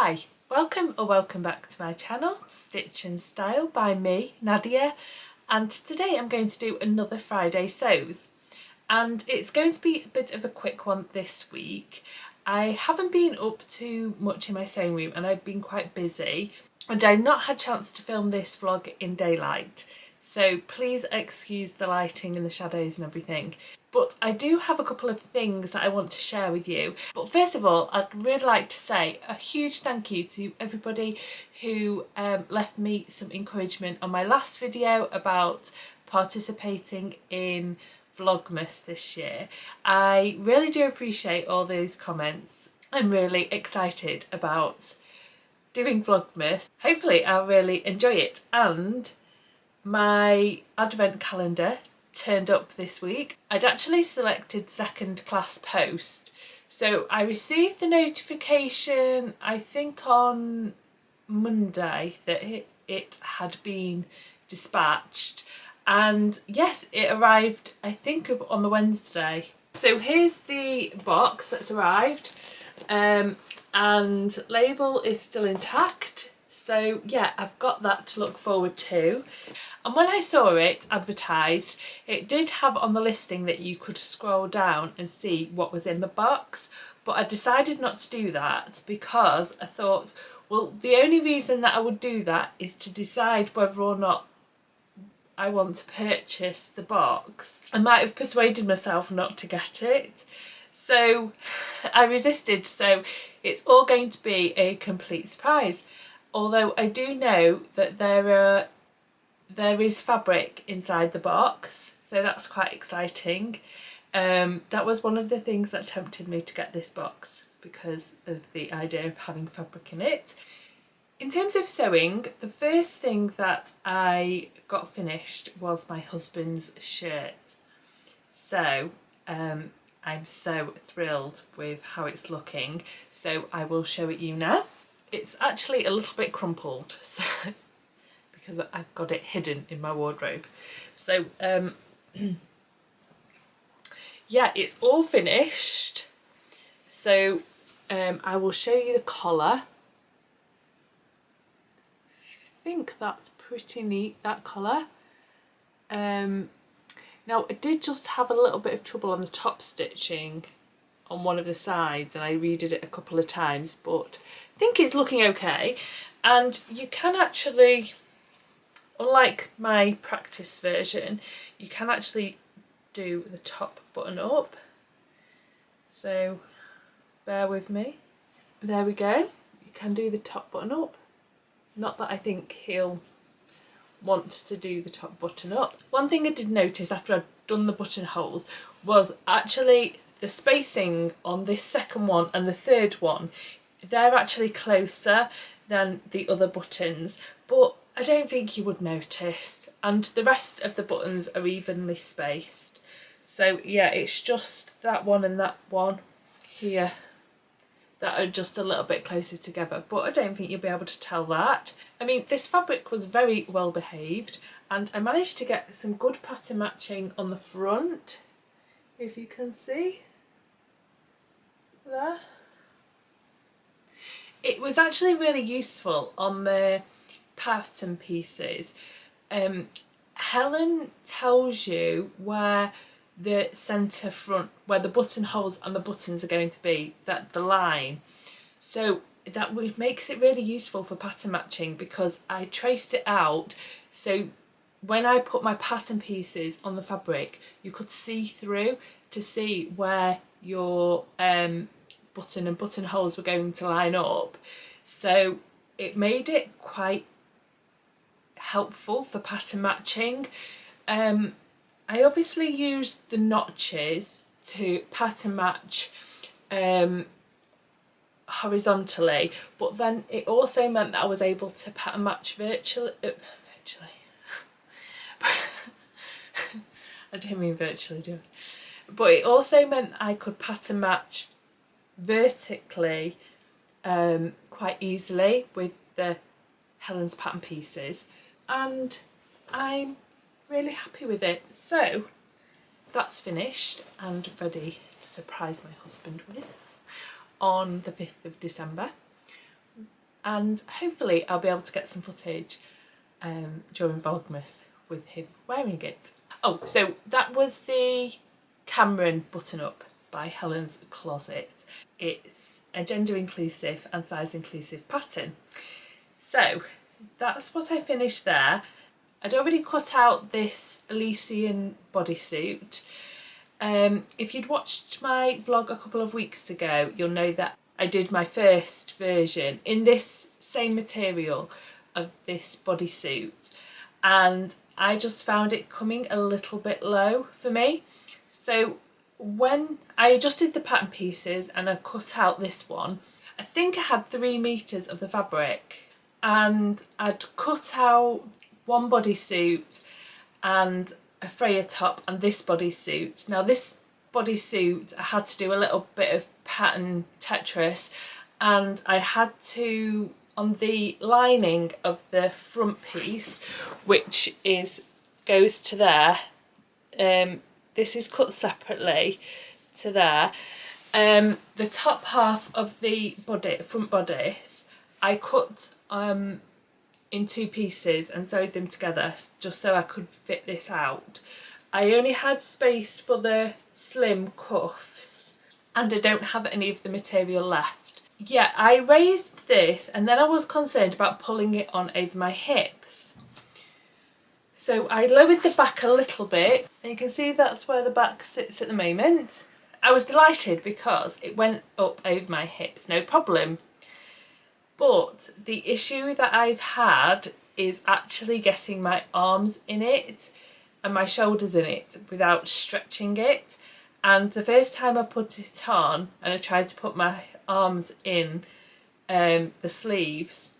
Hi, welcome back to my channel, Stitch and Style by me, Nadia, and today I'm going to do another Friday sews, and it's going to be a bit of a quick one this week. I haven't been up to much in my sewing room and I've been quite busy, and I've not had a chance to film this vlog in daylight, so please excuse the lighting and the shadows and everything. But I do have a couple of things that I want to share with you. But first of all, I'd really like to say a huge thank you to everybody who left me some encouragement on my last video about participating in Vlogmas this year. I really do appreciate all those comments. I'm really excited about doing Vlogmas. Hopefully I'll really enjoy it, and my advent calendar turned up this week. I'd actually selected second class post, so I received the notification I think on Monday that it had been dispatched, and yes, it arrived I think on the Wednesday. So here's the box that's arrived, and label is still intact, so yeah, I've got that to look forward to. And when I saw it advertised, it did have on the listing that you could scroll down and see what was in the box, but I decided not to do that because I thought, well, the only reason that I would do that is to decide whether or not I want to purchase the box. I might have persuaded myself not to get it, so I resisted, so it's all going to be a complete surprise. Although I do know that there is fabric inside the box, so that's quite exciting. That was one of the things that tempted me to get this box, because of the idea of having fabric in it. In terms of sewing, the first thing that I got finished was my husband's shirt. So I'm so thrilled with how it's looking, so I will show it you now. It's actually a little bit crumpled, so because I've got it hidden in my wardrobe. So yeah, it's all finished. So I will show you the collar. I think that's pretty neat, that collar. Now I did just have a little bit of trouble on the top stitching on one of the sides, and I redid it a couple of times, but I think it's looking okay. And you can actually, unlike my practice version, you can actually do the top button up. So bear with me. There we go. You can do the top button up. Not that I think he'll want to do the top button up. One thing I did notice after I'd done the buttonholes was actually the spacing on this second one and the third one. They're actually closer than the other buttons, but I don't think you would notice, and the rest of the buttons are evenly spaced. So yeah, it's just that one and that one here that are just a little bit closer together, but I don't think you'll be able to tell that. I mean, this fabric was very well behaved, and I managed to get some good pattern matching on the front, if you can see there. It was actually really useful on the pattern pieces. Helen tells you where the centre front, where the buttonholes and the buttons are going to be, that the line. So that makes it really useful for pattern matching, because I traced it out, so when I put my pattern pieces on the fabric, you could see through to see where your button and buttonholes were going to line up. So it made it quite helpful for pattern matching. I obviously used the notches to pattern match horizontally, but then it also meant that I was able to pattern match virtually. I don't mean virtually, do I? But it also meant I could pattern match vertically quite easily with the Helen's pattern pieces, and I'm really happy with it. So that's finished and ready to surprise my husband with on the 5th of December. and hopefully I'll be able to get some footage during Vlogmas with him wearing it. Oh, so that was the Cameron button-up by Helen's Closet. It's a gender inclusive and size inclusive pattern. So that's what I finished there. I'd already cut out this Elysian bodysuit. If you'd watched my vlog a couple of weeks ago, you'll know that I did my first version in this same material of this bodysuit, and I just found it coming a little bit low for me. So when I adjusted the pattern pieces and I cut out this one, I think I had 3 meters of the fabric, and I'd cut out one bodysuit and a Freya top and this bodysuit. Now this bodysuit I had to do a little bit of pattern Tetris, and I had to, on the lining of the front piece, which goes to there, this is cut separately to there, the top half of the front bodice I cut in 2 pieces and sewed them together just so I could fit this out. I only had space for the slim cuffs and I don't have any of the material left. Yeah, I raised this and then I was concerned about pulling it on over my hips. So I lowered the back a little bit, and you can see that's where the back sits at the moment. I was delighted because it went up over my hips, no problem. But the issue that I've had is actually getting my arms in it and my shoulders in it without stretching it. And the first time I put it on and I tried to put my arms in the sleeves,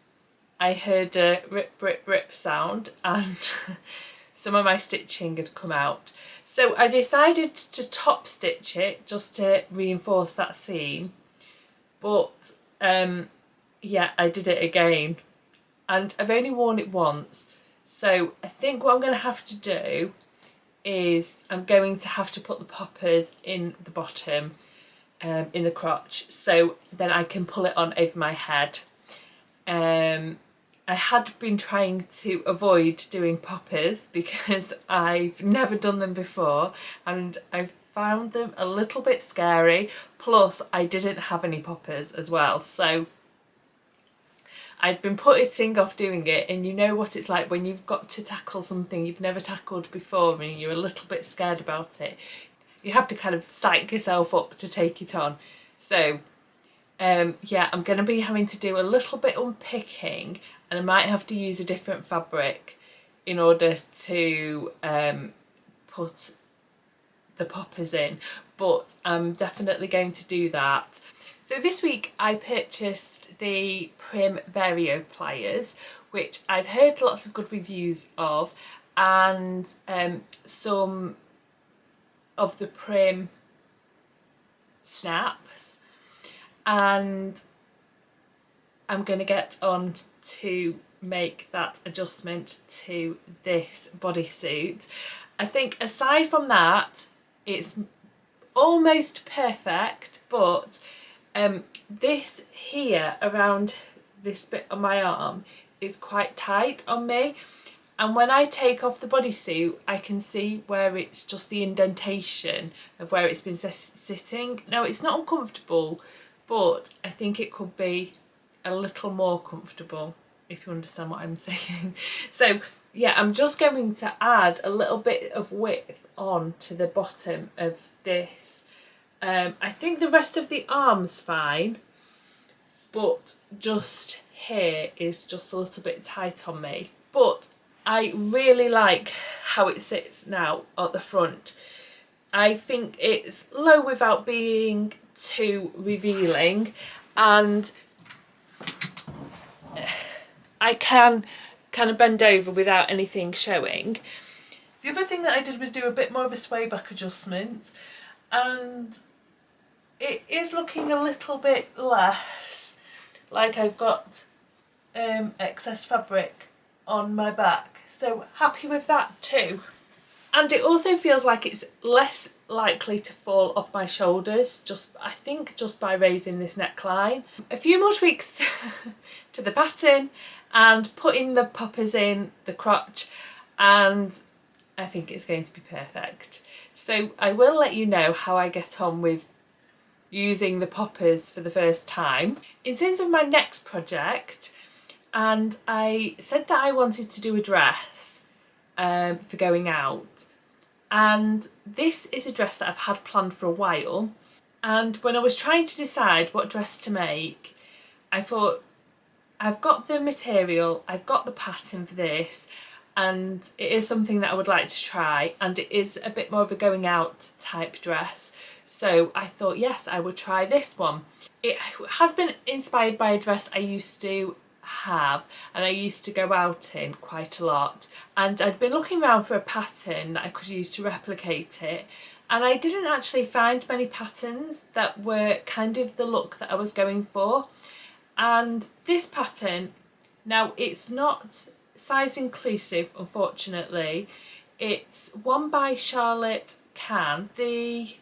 I heard a rip, rip, rip sound, and some of my stitching had come out. So I decided to top stitch it just to reinforce that seam. But yeah, I did it again, and I've only worn it once. So I think what I'm going to have to do is I'm going to have to put the poppers in the bottom, in the crotch, so then I can pull it on over my head. I had been trying to avoid doing poppers because I've never done them before and I found them a little bit scary, plus I didn't have any poppers as well, so I'd been putting off doing it, and you know what it's like when you've got to tackle something you've never tackled before and you're a little bit scared about it. You have to kind of psych yourself up to take it on. So yeah, I'm going to be having to do a little bit unpicking, and I might have to use a different fabric in order to put the poppers in, but I'm definitely going to do that. So this week I purchased the Prim Vario pliers, which I've heard lots of good reviews of, and some of the Prim snaps, and I'm going to get on to make that adjustment to this bodysuit. I think aside from that it's almost perfect, but this here around this bit on my arm is quite tight on me, and when I take off the bodysuit I can see where it's just the indentation of where it's been sitting. Now it's not uncomfortable, but I think it could be a little more comfortable, if you understand what I'm saying. So yeah, I'm just going to add a little bit of width on to the bottom of this. I think the rest of the arm's fine, but just here is just a little bit tight on me. But I really like how it sits now at the front. I think it's low without being too revealing, and I can kind of bend over without anything showing. The other thing that I did was do a bit more of a sway back adjustment, and it is looking a little bit less like I've got excess fabric on my back, so happy with that too. And it also feels like it's less likely to fall off my shoulders, I think just by raising this neckline. A few more tweaks to the pattern and putting the poppers in the crotch, and I think it's going to be perfect. So I will let you know how I get on with using the poppers for the first time. In terms of my next project, and I said that I wanted to do a dress for going out, and this is a dress that I've had planned for a while, and when I was trying to decide what dress to make, I thought, I've got the material, I've got the pattern for this, and it is something that I would like to try, and it is a bit more of a going out type dress, so I thought yes, I would try this one. It has been inspired by a dress I used to have and I used to go out in quite a lot, and I'd been looking around for a pattern that I could use to replicate it, and I didn't actually find many patterns that were kind of the look that I was going for. And this pattern, now it's not size inclusive unfortunately, it's one by Charlotte Can, the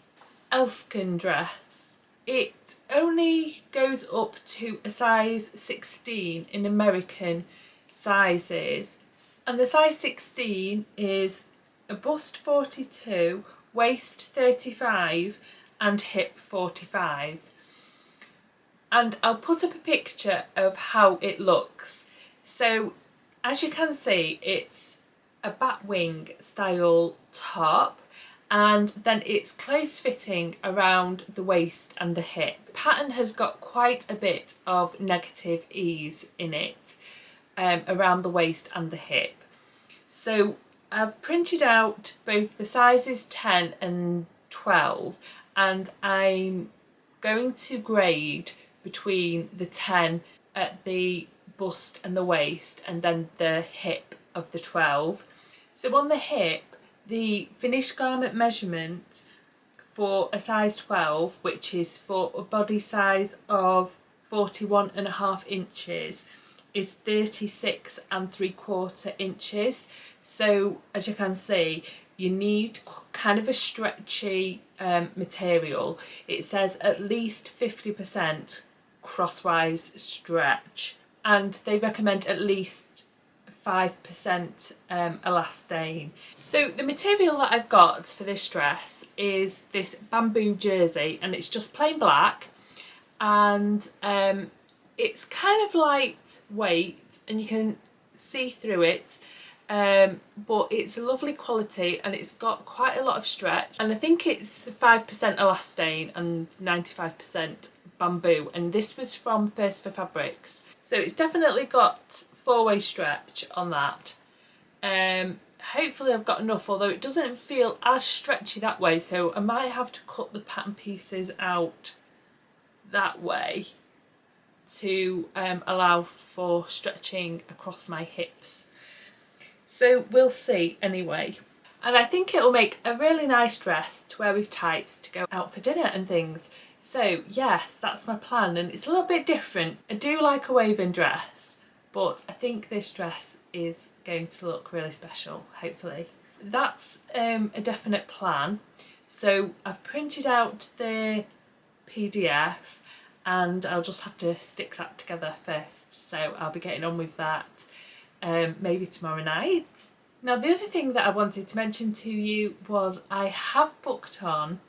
Elskan dress. It only goes up to a size 16 in American sizes, and the size 16 is a bust 42, waist 35 and hip 45. And I'll put up a picture of how it looks. So as you can see, it's a batwing style top, and then it's close fitting around the waist and the hip. The pattern has got quite a bit of negative ease in it around the waist and the hip. So I've printed out both the sizes 10 and 12, and I'm going to grade between the 10 at the bust and the waist, and then the hip of the 12. So on the hip, the finished garment measurement for a size 12, which is for a body size of 41.5 inches, is 36 3/4 inches. So as you can see, you need kind of a stretchy material. It says at least 50% crosswise stretch, and they recommend at least 5% elastane. So the material that I've got for this dress is this bamboo jersey, and it's just plain black, and it's kind of lightweight and you can see through it, but it's a lovely quality and it's got quite a lot of stretch, and I think it's 5% elastane and 95% bamboo, and this was from First for Fabrics, so it's definitely got 4-way stretch on that. Hopefully I've got enough, although it doesn't feel as stretchy that way, so I might have to cut the pattern pieces out that way to allow for stretching across my hips. So we'll see anyway. And I think it'll make a really nice dress to wear with tights to go out for dinner and things. So yes, that's my plan, and it's a little bit different. I do like a woven dress, but I think this dress is going to look really special, hopefully. That's a definite plan. So I've printed out the PDF and I'll just have to stick that together first. So I'll be getting on with that maybe tomorrow night. Now the other thing that I wanted to mention to you was I have booked on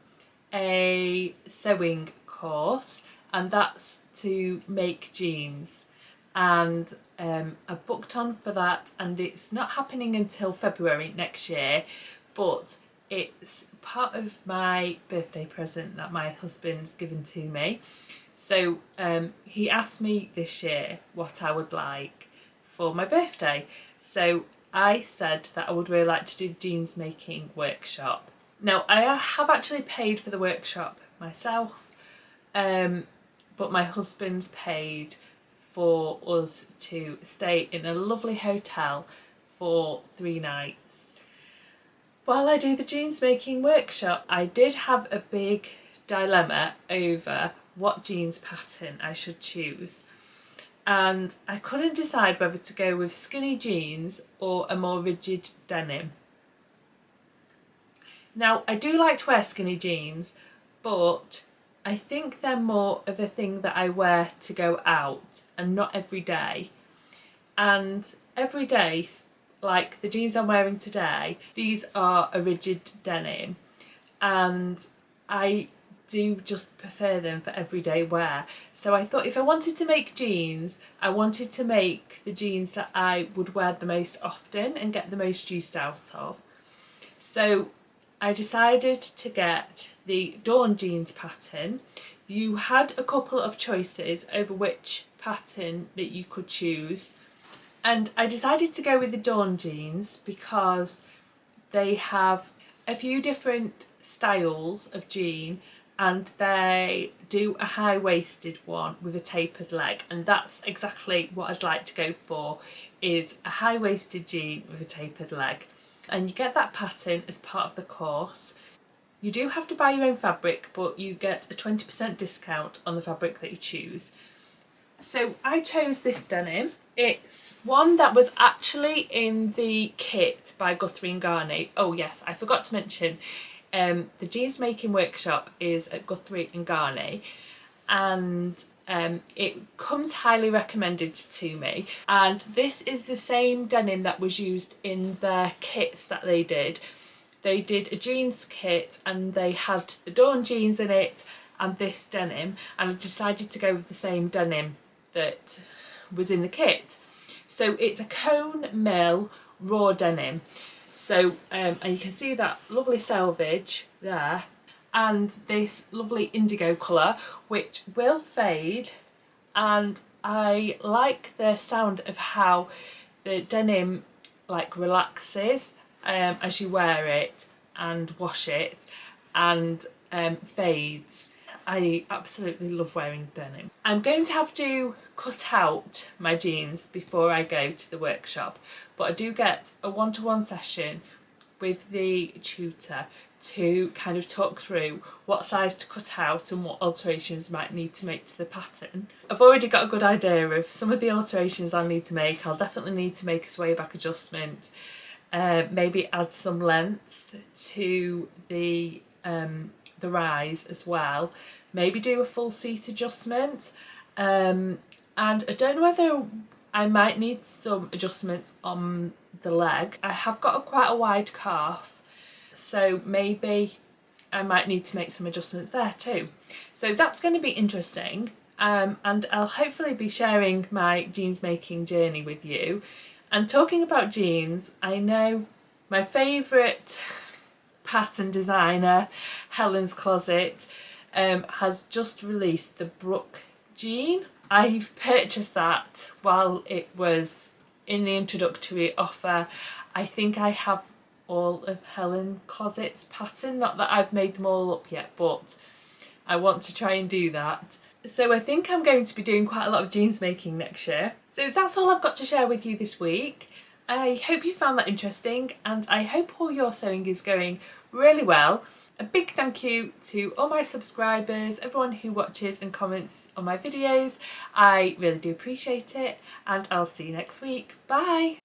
a sewing course, and that's to make jeans, and I booked on for that, and it's not happening until February next year, but it's part of my birthday present that my husband's given to me. So he asked me this year what I would like for my birthday, so I said that I would really like to do the jeans making workshop. Now I have actually paid for the workshop myself, but my husband's paid for us to stay in a lovely hotel for 3 nights while I do the jeans making workshop. I did have a big dilemma over what jeans pattern I should choose, and I couldn't decide whether to go with skinny jeans or a more rigid denim. Now, I do like to wear skinny jeans, but I think they're more of a thing that I wear to go out and not every day. And every day, like the jeans I'm wearing today, these are a rigid denim, and I do just prefer them for everyday wear. So I thought if I wanted to make jeans, I wanted to make the jeans that I would wear the most often and get the most use out of. So I decided to get the Dawn jeans pattern. You had a couple of choices over which pattern that you could choose, and I decided to go with the Dawn jeans because they have a few different styles of jean, and they do a high-waisted one with a tapered leg, and that's exactly what I'd like to go for, is a high-waisted jean with a tapered leg. And you get that pattern as part of the course. You do have to buy your own fabric, but you get a 20% discount on the fabric that you choose. So I chose this denim. It's one that was actually in the kit by Guthrie and Garney. Oh yes, I forgot to mention, the jeans making workshop is at Guthrie and Garney, and it comes highly recommended to me. And this is the same denim that was used in their kits that they did. They did a jeans kit and they had the Dawn jeans in it and this denim, and I decided to go with the same denim that was in the kit. So it's a cone mill raw denim. So and you can see that lovely selvage there, and this lovely indigo colour which will fade, and I like the sound of how the denim like relaxes as you wear it and wash it, and fades. I absolutely love wearing denim. I'm going to have to cut out my jeans before I go to the workshop, but I do get a one-to-one session with the tutor to kind of talk through what size to cut out and what alterations I might need to make to the pattern. I've already got a good idea of some of the alterations I'll need to make. I'll definitely need to make a sway back adjustment, maybe add some length to the rise as well, maybe do a full seat adjustment, and I don't know whether I might need some adjustments on the leg. I have got quite a wide calf, so maybe I might need to make some adjustments there too. So that's going to be interesting, and I'll hopefully be sharing my jeans making journey with you. And talking about jeans, I know my favourite pattern designer, Helen's Closet, has just released the Brook jean. I've purchased that while it was in the introductory offer. I think I have all of Helen Closet's pattern, not that I've made them all up yet, but I want to try and do that. So I think I'm going to be doing quite a lot of jeans making next year. So that's all I've got to share with you this week. I hope you found that interesting, and I hope all your sewing is going really well. A big thank you to all my subscribers, everyone who watches and comments on my videos. I really do appreciate it, and I'll see you next week. Bye!